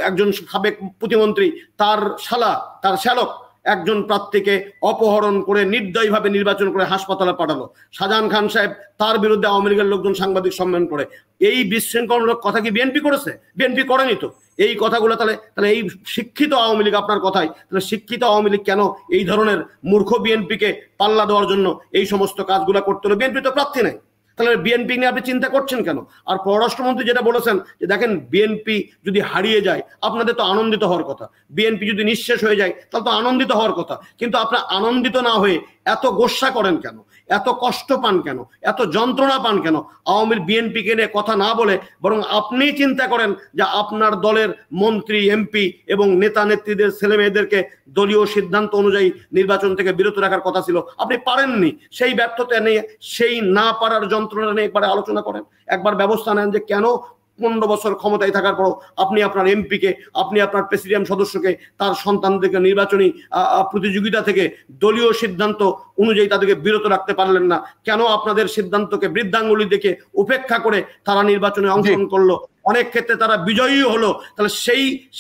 একজন সাবেক প্রতিমন্ত্রী তার শালা, তার শ্যালক একজন প্রার্থীকে অপহরণ করে নির্দয়ভাবে নির্বাচন করে হাসপাতালে পাঠালো। শাহজাহান খান সাহেব তার বিরুদ্ধে আওয়ামী লীগের লোকজন সাংবাদিক সম্মেলন করে। এই বিশৃঙ্খলামূলক কথা কি বিএনপি করেছে? বিএনপি করেনি তো। এই কথাগুলো তাহলে এই শিক্ষিত আওয়ামী লীগ আপনার কথাই, তাহলে শিক্ষিত আওয়ামী লীগ কেন এই ধরনের মূর্খ বিএনপিকে পাল্লা দেওয়ার জন্য এই সমস্ত কাজগুলো করতে হলো? বিএনপি তো প্রার্থী নাই, তাহলে বিএনপি নিয়ে আপনি চিন্তা করছেন কেন? আর পররাষ্ট্রমন্ত্রী যেটা বলেছেন যে দেখেন বিএনপি যদি হারিয়ে যায় আপনাদের তো আনন্দিত হওয়ার কথা, বিএনপি যদি নিঃশেষ হয়ে যায় তাহলে তো আনন্দিত হওয়ার কথা। কিন্তু আপনারা আনন্দিত না হয়ে এত গোস্বা করেন কেন? এত কষ্ট পান কেন? এত যন্ত্রণা পান কেন? আওয়ামী বিএনপিকে নিয়ে কথা না বলে বরং আপনি চিন্তা করেন যে আপনার দলের মন্ত্রী, এমপি এবং নেতা নেত্রীদের ছেলে মেয়েদেরকে দলীয় সিদ্ধান্ত অনুযায়ী নির্বাচন থেকে বিরত রাখার কথা ছিল, আপনি পারেননি। সেই ব্যর্থতা নিয়ে, সেই না পারার যন্ত্রণা নিয়ে একবার আলোচনা করেন, একবার ব্যবস্থা নেন যে কেন 15 বছর ক্ষমতায় থাকার পরও আপনি আপনার এমপিকে, আপনি আপনার প্রেসিডিয়াম সদস্যকে, তার সন্তানদেরকে নির্বাচনী প্রতিযোগিতা থেকে দলীয় সিদ্ধান্ত অনুযায়ী তাদেরকে বিরত রাখতে পারলেন না? কেন আপনাদের সিদ্ধান্তকে বৃদ্ধাঙ্গুলি দেখে উপেক্ষা করে তারা নির্বাচনে অংশগ্রহণ করলো? অনেক ক্ষেত্রে তারা বিজয়ী হলো। তাহলে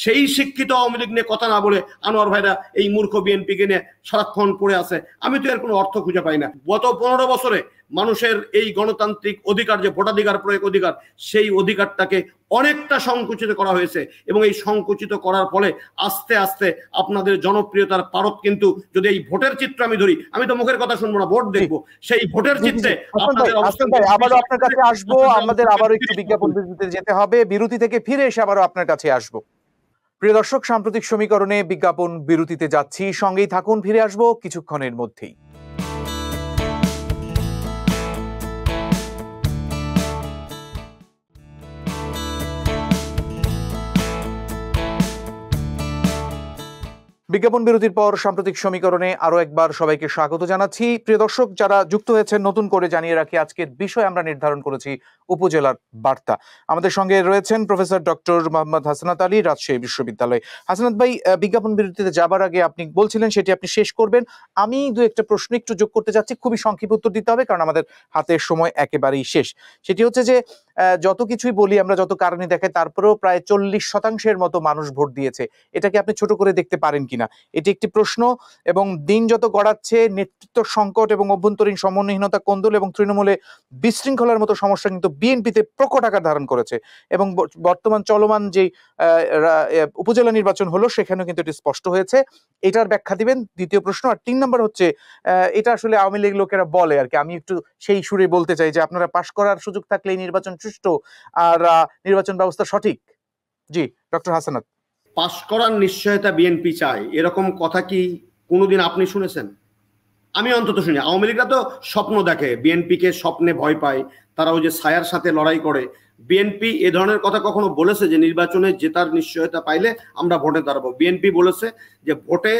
সেই শিক্ষিত আওয়ামী লীগ নিয়ে কথা না বলে আনোয়ার ভাইরা এই মূর্খ বিএনপিকে নিয়ে সারাক্ষণ পড়ে আছে। আমি তো এর কোনো অর্থ খুঁজে পাই না। গত 15 বছরে মানুষের এই গণতান্ত্রিক অধিকার, যে ভোটাধিকার প্রয়োগ অধিকার, সেই অধিকারটাকে অনেকটা সংকুচিত করা হয়েছে এবং এই সংকুচিত করার ফলে আস্তে আস্তে আপনাদের জনপ্রিয়তার পারদ কিন্তু, যদি এই ভোটের চিত্র আমি ধরি, আমি তো মুখের কথা শুনবো না, ভোট দেখবো, সেই ভোটের চিত্রে আবারও আপনার কাছে আসবো। আমাদের আবারও একটু বিজ্ঞাপন বিরতিতে যেতে হবে, বিরতি থেকে ফিরে এসে আবারও আপনার কাছে আসবো। প্রিয় দর্শক, সাম্প্রতিক সমীকরণে বিজ্ঞাপন বিরতিতে যাচ্ছি, সঙ্গেই থাকুন, ফিরে আসবো কিছুক্ষণের মধ্যেই। বিজ্ঞাপন বিরতির পর সাম্প্রতিক সমীকরণে আরো একবার সবাইকে স্বাগত জানাচ্ছি। প্রিয় দর্শক, যারা যুক্ত হয়েছেন নতুন করে জানিয়ে রাখি, আজকের বিষয় আমরা নির্ধারণ করেছি উপজেলার বার্তা। আমাদের সঙ্গে রয়েছেন প্রফেসর ডক্টর মোহাম্মদ হাসনাত আলী, রাজশাহী বিশ্ববিদ্যালয়। হাসনাত ভাই, বিজ্ঞাপন বিরতিতে যাবার আগে আপনি বলছিলেন সেটি আপনি শেষ করবেন। আমি দু একটা প্রশ্ন একটু যোগ করতে যাচ্ছি, খুবই সংক্ষিপ্ত উত্তর দিতে হবে কারণ আমাদের হাতের সময় একেবারেই শেষ। সেটি হচ্ছে যে যত কিছুই বলি আমরা, যত কারণে দেখাই, তারপরেও প্রায় 40% মতো মানুষ ভোট দিয়েছে। এটাকে আপনি ছোট করে দেখতে পারেন কিনা, এটি একটি প্রশ্ন। এবং দিন যত গড়াচ্ছে, নেতৃত্ব সংকট এবং অভ্যন্তরীণ সমন্বয়হীনতা, কোন্দল এবং তৃণমূলে বিশৃঙ্খলার মতো সমস্যা কিন্তু বিএনপিতে প্রকট আকার ধারণ করেছে। এবং বর্তমান চলমান যে উপজেলা নির্বাচন হলো সেখানেও কিন্তু এটি স্পষ্ট হয়েছে। এটার ব্যাখ্যা দিবেন, দ্বিতীয় প্রশ্ন। আর 3 নম্বর হচ্ছে, এটা আসলে আওয়ামী লীগ লোকেরা বলে আর কি, আমি একটু সেই সুরে বলতে চাই যে আপনারা পাশ করার সুযোগ থাকলে এই নির্বাচন সুষ্ঠু আর নির্বাচন ব্যবস্থা সঠিক। জি ডক্টর হাসনাত। পাশ করার নিশ্চয়তা বিএনপি চায়, এরকম কথা কি কোনোদিন আপনি শুনেছেন? আমি অন্তত শুনি আওয়ামী লীগরা তো স্বপ্ন দেখে, বিএনপিকে স্বপ্নে ভয় পায়, তারা ওই যে ছায়ার সাথে লড়াই করে। বিএনপি এ ধরনের কথা কখনো বলেছে যে নির্বাচনে জেতার নিশ্চয়তা পাইলে আমরা ভোটে দাঁড়াবো? বিএনপি বলেছে যে ভোটে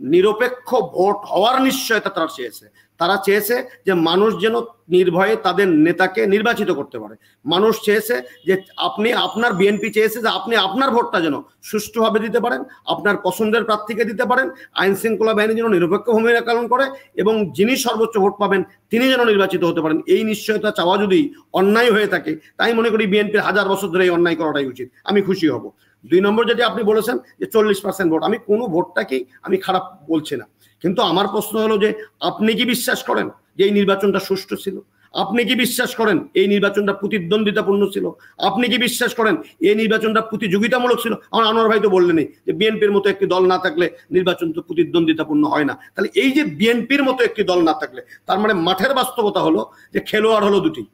নিরপেক্ষ ভোট হওয়ার নিশ্চয়তা তারা চেয়েছে। তারা চেয়েছে যে মানুষ যেন নির্ভয়ে তাদের নেতাকে নির্বাচিত করতে পারে। মানুষ চেয়েছে যে আপনি আপনার, বিএনপি চেয়েছে যে আপনি আপনার ভোটটা যেন সুষ্ঠুভাবে দিতে পারেন, আপনার পছন্দের প্রার্থীকে দিতে পারেন, আইন শৃঙ্খলা বাহিনী যেন নিরপেক্ষ ভূমিকা পালন করে এবং যিনি সর্বোচ্চ ভোট পাবেন তিনি যেন নির্বাচিত হতে পারেন। এই নিশ্চয়তা চাওয়া যদি অন্যায় হয়ে থাকে, তাই মনে করি বিএনপির 1000 বছর ধরে এই অন্যায় করাটাই উচিত। আমি খুশি হব। 2 নম্বর যেটি আপনি বলেছেন যে 40% ভোট, আমি কোনো ভোটটাকেই আমি খারাপ বলছি না, কিন্তু আমার প্রশ্ন হলো যে আপনি কি বিশ্বাস করেন যে এই নির্বাচনটা সুষ্ঠু ছিল? আপনি কি বিশ্বাস করেন এই নির্বাচনটা প্রতিদ্বন্দ্বিতাপূর্ণ ছিল? আপনি কি বিশ্বাস করেন এই নির্বাচনটা প্রতিযোগিতামূলক ছিল? আমার আনোয়ার ভাই তো বললেনই যে বিএনপির মতো একটি দল না থাকলে নির্বাচন তো প্রতিদ্বন্দ্বিতাপূর্ণ হয় না। তাহলে এই যে বিএনপির মতো একটি দল না থাকলে, তার মানে মাঠের বাস্তবতা হলো যে খেলোয়াড় হলো দুটি,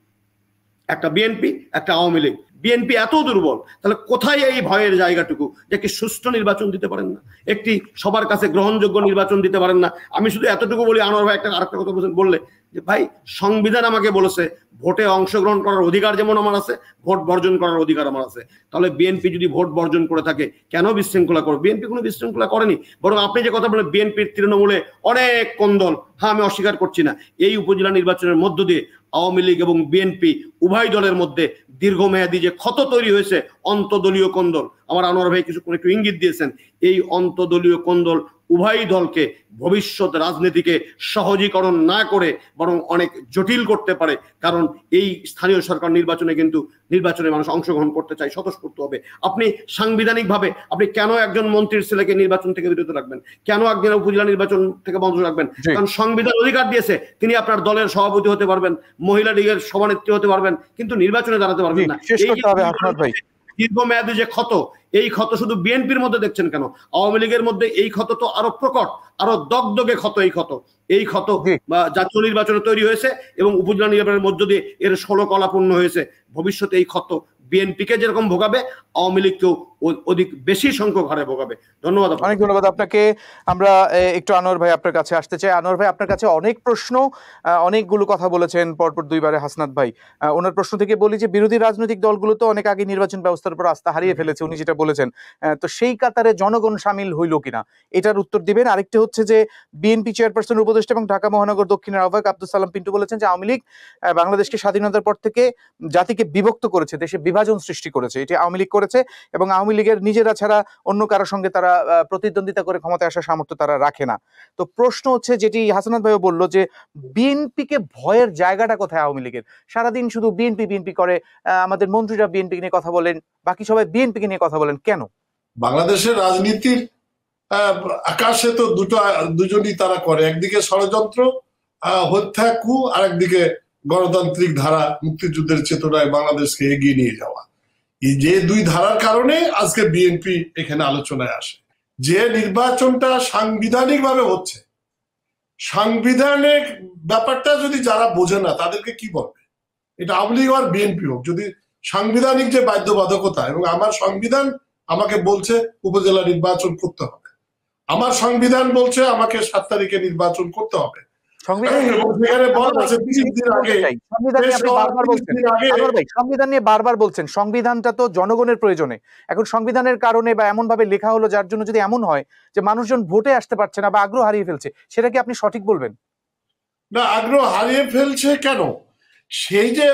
একটা বিএনপি, একটা আওয়ামী লীগ। বিএনপি এত দুর্বল, তাহলে কোথায় এই ভয়ের জায়গাটুকু যে একটি সুষ্ঠু নির্বাচন দিতে পারেন না, একটি সবার কাছে গ্রহণযোগ্য নির্বাচন দিতে পারেন না? আমি শুধু এতটুকু বলি, আনোয়ার ভাই আরেকটা কথা বললে যে ভাই সংবিধান আমাকে বলেছে ভোটে অংশগ্রহণ করার অধিকার যেমন আমার আছে, ভোট বর্জন করার অধিকার আমার আছে। তাহলে বিএনপি যদি ভোট বর্জন করে থাকে কেন বিশৃঙ্খলা করবে? বিএনপি কোনো বিশৃঙ্খলা করেনি, বরং আপনি যে কথা বলেন বিএনপির তৃণমূলে অনেক কোন্দল, হ্যাঁ আমি অস্বীকার করছি না। এই উপজেলা নির্বাচনের মধ্য দিয়ে আওয়ামী লীগ এবং বিএনপি উভয় দলের মধ্যে দীর্ঘমেয়াদী যে ক্ষত তৈরি হয়েছে, অন্তদলীয় কোন্দল, আমার আনোয়ার ভাই কিছু একটু ইঙ্গিত দিয়েছেন, এই অন্তদলীয় কোন্দল উভয় দলকে ভবিষ্যৎ রাজনীতিকে সহজীকরণ না করে বরং অনেক জটিল করতে পারে। কারণ এই স্থানীয় সরকার নির্বাচনে কিন্তু নির্বাচনে মানুষ অংশগ্রহণ করতে চায়, স্বতঃস্ফূর্ত হবে। আপনি সাংবিধানিকভাবে আপনি কেন একজন মন্ত্রীর ছেলেকে নির্বাচন থেকে বিরত রাখবেন? কেন একজন উপজেলা নির্বাচন থেকে বন্ধ রাখবেন? কারণ সংবিধান অধিকার দিয়েছে তিনি আপনার দলের সভাপতি হতে পারবেন, মহিলা লীগের সভানেত্রী হতে পারবেন, কিন্তু নির্বাচনে দাঁড়াতে পারবেন না। দীর্ঘমেয়াদী যে ক্ষত, এই ক্ষত শুধু বিএনপির মধ্যে দেখছেন কেন, আওয়ামী লীগের মধ্যে এই ক্ষত তো আরো প্রকট, আরো দগদগে ক্ষত। এই ক্ষত জাতীয় নির্বাচনে তৈরি হয়েছে এবং উপজেলা নির্বাচনের মধ্য দিয়ে এর 16 কলাপূর্ণ হয়েছে। ভবিষ্যতে এই ক্ষত বিএনপিকে যেরকম ভোগাবে, আওয়ামী লীগকেও অধিক বেশি সংখ্যক হারে ভোগাবে। ধন্যবাদ। অনেক ধন্যবাদ আপনাকে। আমরা একটু আনোয়ার ভাই আপনার কাছে আসতে চাই। আনোয়ার ভাই, আপনার কাছে অনেক প্রশ্ন, অনেকগুলো কথা বলেছেন পরপর দুইবারে হাসনাত ভাই। ওনার প্রশ্ন থেকে বলি যে বিরোধী রাজনৈতিক দলগুলো তো অনেক আগে নির্বাচন ব্যবস্থার উপর আস্থা হারিয়ে ফেলেছে, উনি যেটা বলেছেন, তো সেই কাতারে জনগণ সামিল হইল কিনা এটার উত্তর দিবেন। আরেকটি হচ্ছে যে বিএনপি চেয়ারপারসনের উপদেষ্টা এবং ঢাকা মহানগর দক্ষিণের আহ্বায়ক আব্দুল সালাম পিন্টু বলেছেন যে আওয়ামী লীগ বাংলাদেশকে স্বাধীনতার পর থেকে জাতিকে বিভক্ত করেছে, দেশে বিভাজন সৃষ্টি করেছে, এটি আওয়ামী লীগ করেছে এবং আওয়ামী লীগের নিজেরা ছাড়া অন্য কারোর সঙ্গে তারা প্রতিদ্বন্দ্বিতা করে ক্ষমতায় আসার সামর্থ্য তারা রাখে না। তো প্রশ্ন হচ্ছে, যেটি হাসনাত ভাইও বললো, যে বিএনপিকে ভয়ের জায়গাটা কোথায় আওয়ামী লীগের? সারাদিন শুধু বিএনপি বিএনপি করে, আমাদের মন্ত্রীরা বিএনপি নিয়ে কথা বলেন, বাকি সবাই বিএনপি নিয়ে কথা বলেন, কেন? বাংলাদেশের রাজনীতির আকাশে তো দুজনই তারা করে, একদিকে ষড়যন্ত্র হত্যা কু, আর একদিকে গণতান্ত্রিক ধারা, মুক্তিযুদ্ধের চেতনায় বাংলাদেশকে এগিয়ে নিয়ে যাওয়া। এই যে দুই ধারার কারণে আজকে বিএনপি এখানে আলোচনায় আসে। যে নির্বাচনটা সাংবিধানিক ভাবে হচ্ছে, সাংবিধানিক ব্যাপারটা যদি যারা বোঝে না তাদেরকে কি বলবে? এটা আওয়ামী লীগ আর বিএনপি হোক, যদি সাংবিধানিক যে বাধ্যবাধকতা, এবং আমার সংবিধান আমাকে বলছে উপজেলা নির্বাচন করতে হবে, আমার সংবিধান বলছে আমাকে 7 তারিখে নির্বাচন করতে হবে, সংবিধান নিয়ে বারবার বলছেন, সংবিধানটা তো জনগণের প্রয়োজনে। এখন সংবিধানের কারণে বা এমন ভাবে লেখা হলো যার জন্য যদি এমন হয় যে মানুষজন ভোটে আসতে পারছে না বা আগ্রহ হারিয়ে ফেলছে, সেটা কি আপনি সঠিক বলবেন? না, আগ্রহ হারিয়ে ফেলছে কেন? সেই যে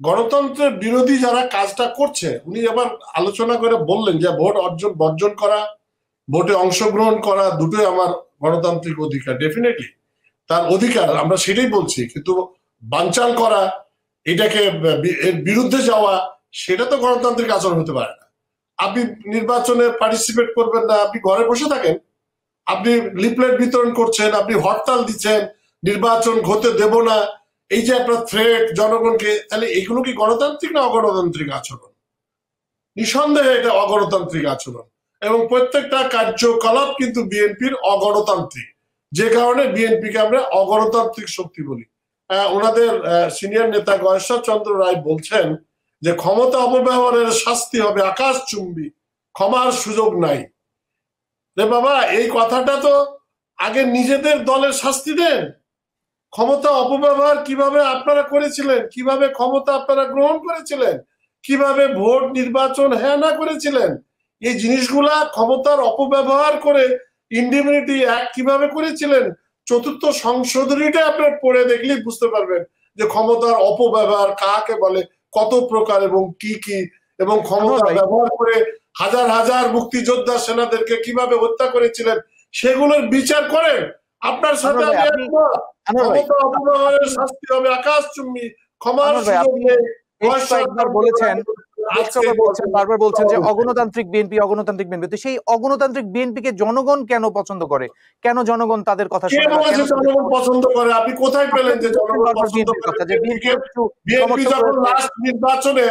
গণতন্ত্রের বিরোধী যারা কাজটা করছে, উনি আবার আলোচনা করে বললেন যে ভোট বর্জন করা, ভোটে অংশগ্রহণ করা দুটোই আমার গণতান্ত্রিক অধিকার। ডেফিনেটলি তার অধিকার, আমরা সেটাই বলছি, কিন্তু বানচাল করা, এটাকে এর বিরুদ্ধে যাওয়া, সেটা তো গণতান্ত্রিক আচরণ হতে পারে না। আপনি নির্বাচনে পার্টিসিপেট করবেন না, আপনি ঘরে বসে থাকেন, আপনি লিফলেট বিতরণ করছেন, আপনি হরতাল দিচ্ছেন, নির্বাচন হতে দেব না, এই যে আপনার থ্রেট জনগণকে, তাহলে এগুলো কি গণতান্ত্রিক না অগণতান্ত্রিক আচরণ? নিঃসন্দেহে এটা অগণতান্ত্রিক আচরণ, এবং প্রত্যেকটা কার্যকলাপ কিন্তু বিএনপির অগণতান্ত্রিক, যে কারণে বিএনপিকে আমরা অগণতান্ত্রিক শক্তি বলি। ওনাদের সিনিয়র নেতা গয়েশ্বর চন্দ্র রায় বলছেন যে ক্ষমতা অপব্যবহারের শাস্তি হবে আকাশচুম্বী, ক্ষমার সুযোগ নাই। রে বাবা, এই কথাটা তো আগে নিজেদের দলের শাস্তি দেন। ক্ষমতা অপব্যবহার কিভাবে আপনারা করেছিলেন, কিভাবে ক্ষমতা আপনারা গ্রহণ করেছিলেন, কিভাবে ভোট নির্বাচন না করেছিলেন, এই জিনিসগুলা ক্ষমতার অপব্যবহার করে ইন্ডিমিউনিটি অ্যাক্ট কিভাবে করেছিলেন, চতুর্থ সংশোধনীটা আপনারা পড়ে দেখলেই বুঝতে পারবেন যে ক্ষমতার অপব্যবহার কাকে বলে, কত প্রকার এবং কি কি, এবং ক্ষমতা ব্যবহার করে হাজার হাজার মুক্তিযোদ্ধা সেনাদেরকে কিভাবে হত্যা করেছিলেন সেগুলোর বিচার করেন। আপনার সাথে আমি ক্ষমতা অপব্যবহারের শাস্তি হবে আকাশচুম্বী, ক্ষমার সুযোগ নেই। বারবার বলছেন যে অগণতান্ত্রিক বিএনপি, অগণতান্ত্রিক বিএনপি, তো সেই অগণতান্ত্রিক বিএনপিকে জনগণ কেন পছন্দ করে? কেন জনগণ তাদের কথা শুনে? জনগণ পছন্দ করে? আপনি কোথায় পেলেন যে জনগণ পছন্দ করে? বিএনপি যখন লাস্ট নির্বাচনে,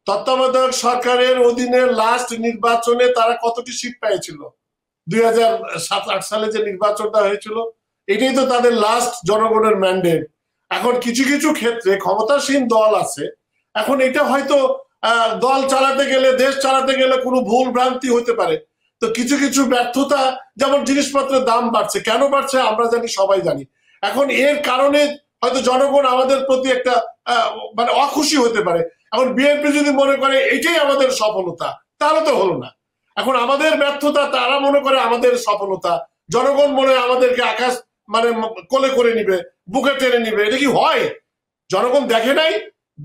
তত্ত্বাবধায়ক সরকারের অধীনে লাস্ট নির্বাচনে তারা কতটি সিট পেয়েছিল? 2007-8 সালে যে নির্বাচনটা হয়েছিল, এটাই তো তাদের লাস্ট জনগণের ম্যান্ডেট। এখন কিছু কিছু ক্ষেত্রে ক্ষমতাসীন দল আছে, এখন এটা হয়তো দল চালাতে গেলে, দেশ চালাতে গেলে কোনো ভুল ভ্রান্তি হতে পারে। তো কিছু কিছু ব্যর্থতা, যেমন জিনিসপত্রের দাম বাড়ছে, কেন বাড়ছে আমরা জানি, সবাই জানি। এখন এর কারণে হয়তো জনগণ আমাদের প্রতি একটা মানে অখুশি হতে পারে। এখন বিএনপি যদি মনে করে এটাই আমাদের সফলতা, তাহলে তো হলো না। এখন আমাদের ব্যর্থতা তারা মনে করে আমাদের সফলতা, জনগণ মনে হয় আমাদেরকে আকাশ মানে কোলে করে নিবে, বুকে টেনে নিবে। এটা কি হয়? জনগণ দেখে নাই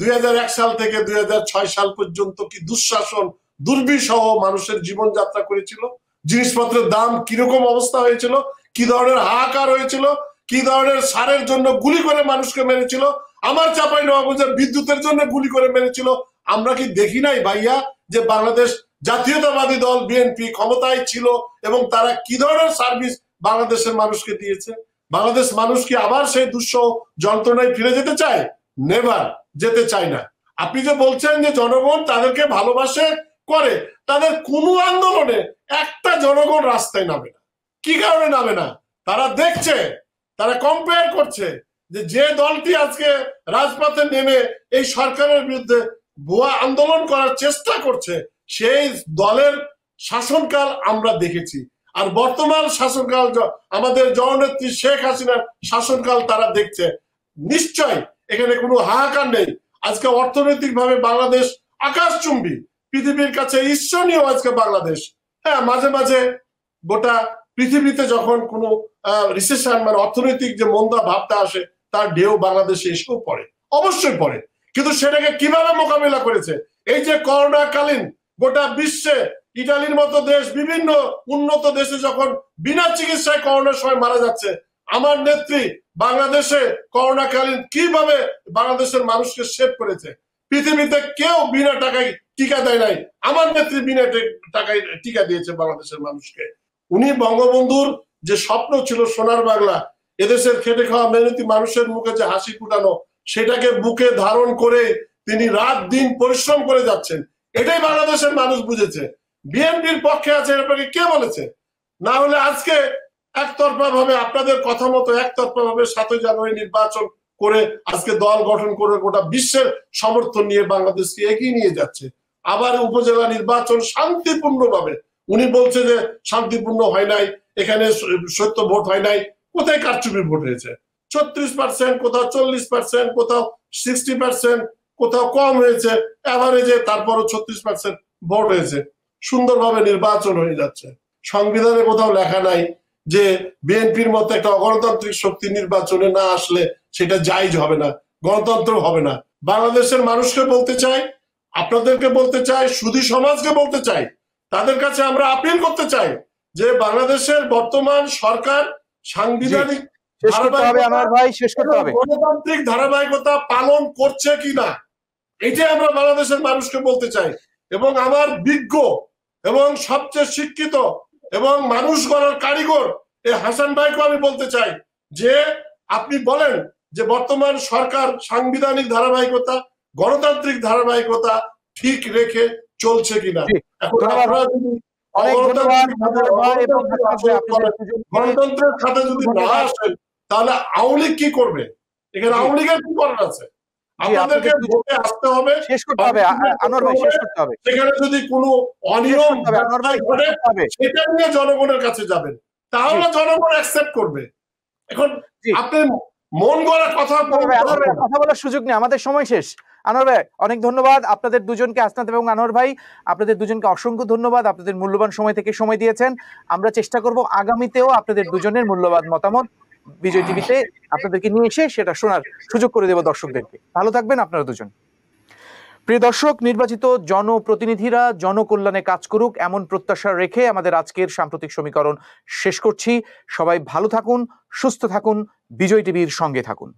2001 সাল থেকে 2006 সাল পর্যন্ত কি দুঃশাসন, দুর্বিষহ মানুষের জীবনযাত্রা করেছিল? জিনিসপত্রের দাম কিরকম অবস্থা হয়েছিল, কি ধরনের হাহাকার হয়েছিল, কি ধরনের সারের জন্য গুলি করে মানুষকে মেরেছিল, আমার চাঁপাইনবাবগঞ্জে বিদ্যুতের জন্য গুলি করে মেরেছিল। আমরা কি দেখি নাই ভাইয়া যে বাংলাদেশ জাতীয়তাবাদী দল বিএনপি ক্ষমতায় ছিল এবং তারা কি ধরনের সার্ভিস বাংলাদেশের মানুষকে দিয়েছে? বাংলাদেশ মানুষ কি আবার সেই দুঃসহ যন্ত্রণায় ফিরে যেতে চায়? নেভার, যেতে চায় না। আপনি যে বলছেন যে জনগণ তাদেরকে ভালোবাসে করে, তাদের কোনো আন্দোলনে একটা জনগণ রাস্তায় নামে না। কি কারণে নামে না? তারা দেখছে, তারা কম্পেয়ার করছে যে দলটি আজকে রাজপথে নেমে এই সরকারের বিরুদ্ধে ভুয়া আন্দোলন করার চেষ্টা করছে, সেই দলের শাসনকাল আমরা দেখেছি। আর বর্তমান শাসনকাল আমাদের জননেত্রী শেখ হাসিনার শাসনকাল তারা দেখছে। নিশ্চয় এখানে কোনো হাহাকার নেই। আজকে অর্থনৈতিক ভাবে বাংলাদেশ আকাশচুম্বী, পৃথিবীর কাছে ঈর্ষণীয় আজকে বাংলাদেশ। হ্যাঁ, মাঝে মাঝে গোটা পৃথিবীতে যখন কোনো রিসেশন মানে অর্থনৈতিক যে মন্দা ভাবটা আসে, তার ঢেউ বাংলাদেশে এসেও পড়ে, অবশ্যই পড়ে। কিন্তু সেটাকে কিভাবে মোকাবিলা করেছে? এই যে করোনাকালীন গোটা বিশ্বে ইটালির মতো দেশ, বিভিন্ন উন্নত দেশে যখন বিনা চিকিৎসায় করোনার সময় মারা যাচ্ছে, আমার নেত্রী বাংলাদেশে করোনাকালীন কিভাবে বাংলাদেশের মানুষকে সেভ করেছে। পৃথিবীতে কেউ বিনা টাকায় টিকা দেয় নাই, আমার নেত্রী বিনা টাকায় টিকা দিয়েছে বাংলাদেশের মানুষকে। উনি বঙ্গবন্ধুর যে স্বপ্ন ছিল সোনার বাংলা, এদেশের খেটে খাওয়া মেহনতি মানুষের মুখে যে হাসি ফুটানো, সেটাকে বুকে ধারণ করে তিনি রাত দিন পরিশ্রম করে যাচ্ছেন। এটাই বাংলাদেশের মানুষ বুঝেছে। বিএনপির পক্ষে আছে আপনাকে কে বলেছে? না হলে আজকে একতরফা ভাবে আপনাদের কথা মতো একতরফা ভাবে 7 জানুয়ারি নির্বাচন করে আজকে দল গঠন করে গোটা বিশ্বের সমর্থন নিয়ে বাংলাদেশকে এগিয়ে নিয়ে যাচ্ছে। আবার উপজেলা নির্বাচন শান্তিপূর্ণভাবে, উনি বলছে যে শান্তিপূর্ণ হয় নাই, এখানে সত্য ভোট হয় নাই। কোথায় কারচুপি ভোট হয়েছে? 36%, কোথাও 40%, কোথাও 60%, কোথাও কম হয়েছে, এভারেজে তারপরও 36% ভোট হয়েছে। সুন্দরভাবে নির্বাচন হয়ে যাচ্ছে। সংবিধানে কোথাও লেখা নাই যে বিএনপির মতো একটা অগণতান্ত্রিক শক্তি নির্বাচনে না আসলে সেটা জায়েজ হবে না, গণতন্ত্র হবে না। বাংলাদেশের মানুষকে বলতে চাই, আপনাদেরকে বলতে চাই, সুধী সমাজকে বলতে চাই, তাদের কাছে আমরা আপিল করতে চাই যে বাংলাদেশের বর্তমান সরকার সাংবিধানিক গণতান্ত্রিক ধারাবাহিকতা পালন করছে কিনা, এটাই আমরা বাংলাদেশের মানুষকে বলতে চাই। এবং আমার বিজ্ঞ এবং সবচেয়ে শিক্ষিত এবং মানুষ গড়ার কারিগর এই হাসান ভাইকে আমি বলতে চাই যে আপনি বলেন যে বর্তমান সরকার সাংবিধানিক ধারাবাহিকতা, গণতান্ত্রিক ধারাবাহিকতা ঠিক রেখে চলছে কিনা। এখন আপনারা যদি গণতন্ত্রের খাতে যদি না আসেন, তাহলে আওয়ামী লীগ কি করবে? এখানে আওয়ামী লীগের কি করার আছে? আপনাদেরকে ভোটে আসতে হবে, সেখানে যদি কোনো অনিয়ম ঘটে সেটা নিয়ে জনগণের কাছে যাবেন। তাহলে জনগণ অ্যাকসেপ্ট করবে। এখন জি। আপনি মন গড়া কথা আনোয়ার ভাই, কথা বলার সুযোগ নেই, আমাদের সময় শেষ। আনোয়ার ভাই অনেক ধন্যবাদ আপনাদের দুজনকে, আসনাদ এবং আনোয়ার ভাই, আপনাদের দুজনকে অসংখ্য ধন্যবাদ, আপনাদের মূল্যবান সময় থেকে সময় দিয়েছেন। আমরা চেষ্টা করব আগামীতেও আপনাদের দুজনের মূল্যবান মতামত বিজয় টিভিতে আপনাদেরকে নিয়ে এসে সেটা শোনার সুযোগ করে দেব দর্শকদেরকে। ভালো থাকবেন আপনারা দুজন। প্রিয় দর্শক, নির্বাচিত জনপ্রতিনিধিরা জনকল্যাণে কাজ করুক এমন প্রত্যাশা রেখে আমাদের আজকের সাম্প্রতিক সমীকরণ শেষ করছি। সবাই ভালো থাকুন, সুস্থ থাকুন, বিজয় টিভির সঙ্গে থাকুন।